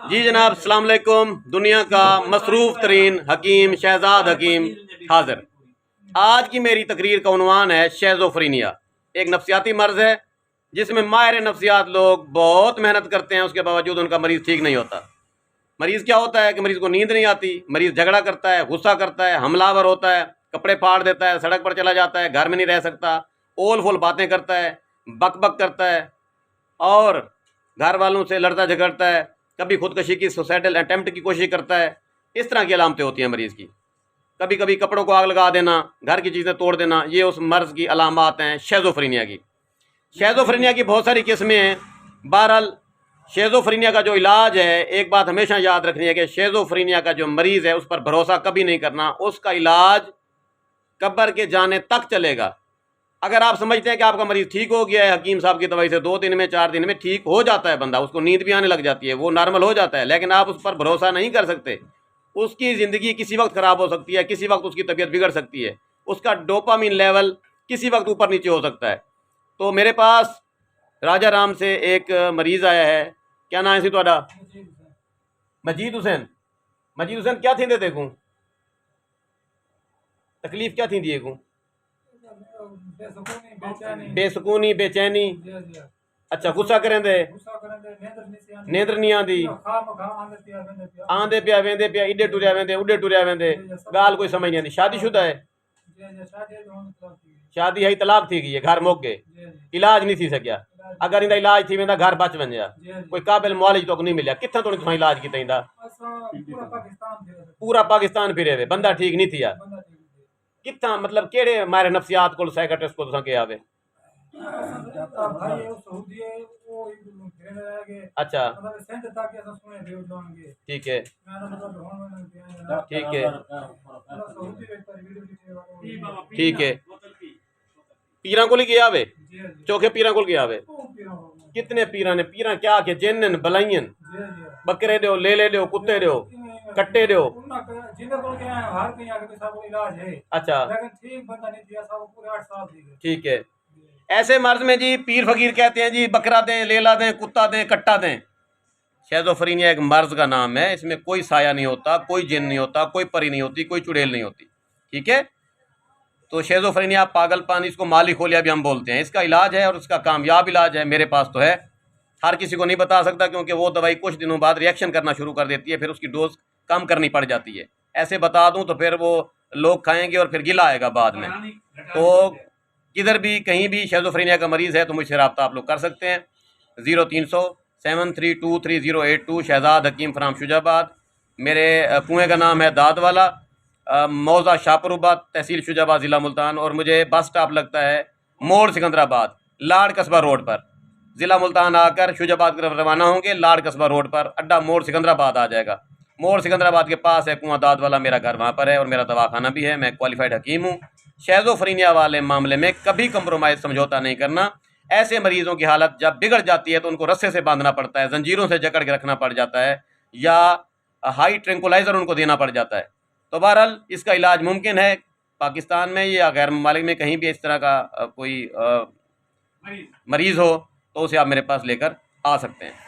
जी जनाब, अस्सलाम वालेकुम। दुनिया का मसरूफ़ तरीन हकीम शहजाद हकीम हाजिर। आज की मेरी तकरीर का उन्वान है शेज़ोफ्रीनिया। एक नफ्सियाती मर्ज़ है जिसमें माहिर नफ्सियात लोग बहुत मेहनत करते हैं, उसके बावजूद उनका मरीज़ ठीक नहीं होता। मरीज़ क्या होता है कि मरीज़ को नींद नहीं आती, मरीज़ झगड़ा करता है, गुस्सा करता है, हमलावर होता है, कपड़े फाड़ देता है, सड़क पर चला जाता है, घर में नहीं रह सकता, ओल फोल बातें करता है, बक बक करता है और घर वालों से लड़ता झगड़ता है, कभी खुदकशी की सुसाइडल अटैम्प्ट की कोशिश करता है। इस तरह की अलामतें होती हैं मरीज़ की। कभी कभी कपड़ों को आग लगा देना, घर की चीज़ें तोड़ देना, ये उस मर्ज़ की अलामात हैं शेज़ोफ्रीनिया की। शेज़ोफ्रीनिया की बहुत सारी किस्में हैं। बहरहाल शेज़ोफ्रीनिया का जो इलाज है, एक बात हमेशा याद रखनी है कि शेज़ोफ्रीनिया का जो मरीज़ है उस पर भरोसा कभी नहीं करना। उसका इलाज कब्र के जाने तक चलेगा। अगर आप समझते हैं कि आपका मरीज़ ठीक हो गया है हकीम साहब की दवाई से, 2 दिन में 4 दिन में ठीक हो जाता है बंदा, उसको नींद भी आने लग जाती है, वो नॉर्मल हो जाता है, लेकिन आप उस पर भरोसा नहीं कर सकते। उसकी ज़िंदगी किसी वक्त ख़राब हो सकती है, किसी वक्त उसकी तबीयत बिगड़ सकती है, उसका डोपामिन लेवल किसी वक्त ऊपर नीचे हो सकता है। तो मेरे पास राजा राम से एक मरीज़ आया है। क्या नाम है सी ਤੁਹਾਡਾ? मजीद हुसैन। मजीद हुसैन क्या थी देखूँ, तकलीफ क्या थी देखूँ? बेसकूनी, बेचैनी। अच्छा, गुस्सा करें दे, नींदर नहीं आती, आंदे पिया वेंदे पिया, इडे टुरिया वेंदे, उडे टुरिया वेंदे, गाल कोई समझ नहीं आती। शादीशुदा है? शादी है, तलाक थी गई है, घर मुक गए, इलाज नहीं थी सकिया। अगर इनका इलाज थी वेंदा घर बच वंजा, कोई काबिल मुआलिज तो नहीं मिलिया, कितना तो तुम इलाज किया इंदा? पूरा पाकिस्तान फिरे वे, बंदा ठीक नहीं थी। कितना मतलब केड़े मारे नफ्सियात को साइकेट्रिस्ट को तुसा के आवे? अच्छा, ठीक है, ठीक है, ठीक है। पीरा को गया वे, चौखे पीरा को गया वे। कितने पीरा ने? पीरा क्या के जिन्न बलाइयन, बकरे दो, ले दो, कुत्ते दो, कट्टे दो। अच्छा, ठीक है। ऐसे मर्ज में जी पीर फकीर कहते हैं जी बकरा दें, लेला दें, कुत्ता दें, कट्टा दें। शेज़ोफ्रीनिया एक मर्ज का नाम है, इसमें कोई साया नहीं होता, कोई जिन नहीं होता, कोई परी नहीं होती, कोई चुड़ैल नहीं होती। ठीक है। तो शेज़ोफ्रीनिया पागलपन, इसको माली खोलिया भी हम बोलते हैं। इसका इलाज है और उसका कामयाब इलाज है, मेरे पास तो है। हर किसी को नहीं बता सकता क्योंकि वो दवाई कुछ दिनों बाद रिएक्शन करना शुरू कर देती है, फिर उसकी डोज कम करनी पड़ जाती है। ऐसे बता दूं तो फिर वो लोग खाएंगे और फिर गिला आएगा बाद में। तो किधर भी कहीं भी शेज़ोफ्रीनिया का मरीज़ है तो मुझसे रब्ता आप लोग कर सकते हैं। 0300-732-3082 शहजाद हकीम फ्राम शुजाबाद। मेरे कुएँ का नाम है दाद वाला, मौज़ा शाहपुराबाद, तहसील शुजाबाद, ज़िला मुल्तान। और मुझे बस स्टॉप लगता है मोड़ सिकंदराबाद, लाड़ कस्बा रोड पर। ज़िला मुल्तान आकर शुजाबाद की तरफ रवाना होंगे, लाड़ कस्बा रोड पर अड्डा मोड़ सिकंदराबाद आ जाएगा। मोड़ सिकंदराबाद के पास है कुआं दाद वाला, मेरा घर वहाँ पर है और मेरा दवाखाना भी है। मैं क्वालिफाइड हकीम हूँ। शेज़ोफ्रीनिया वाले मामले में कभी कंप्रोमाइज़ समझौता नहीं करना। ऐसे मरीज़ों की हालत जब बिगड़ जाती है तो उनको रस्से से बांधना पड़ता है, जंजीरों से जकड़ के रखना पड़ जाता है, या हाई ट्रैंकुलाइज़र उनको देना पड़ जाता है। तो बहरहाल इसका इलाज मुमकिन है पाकिस्तान में या गैर ममालिक में, कहीं भी इस तरह का कोई मरीज़ हो तो उसे आप मेरे पास लेकर आ सकते हैं।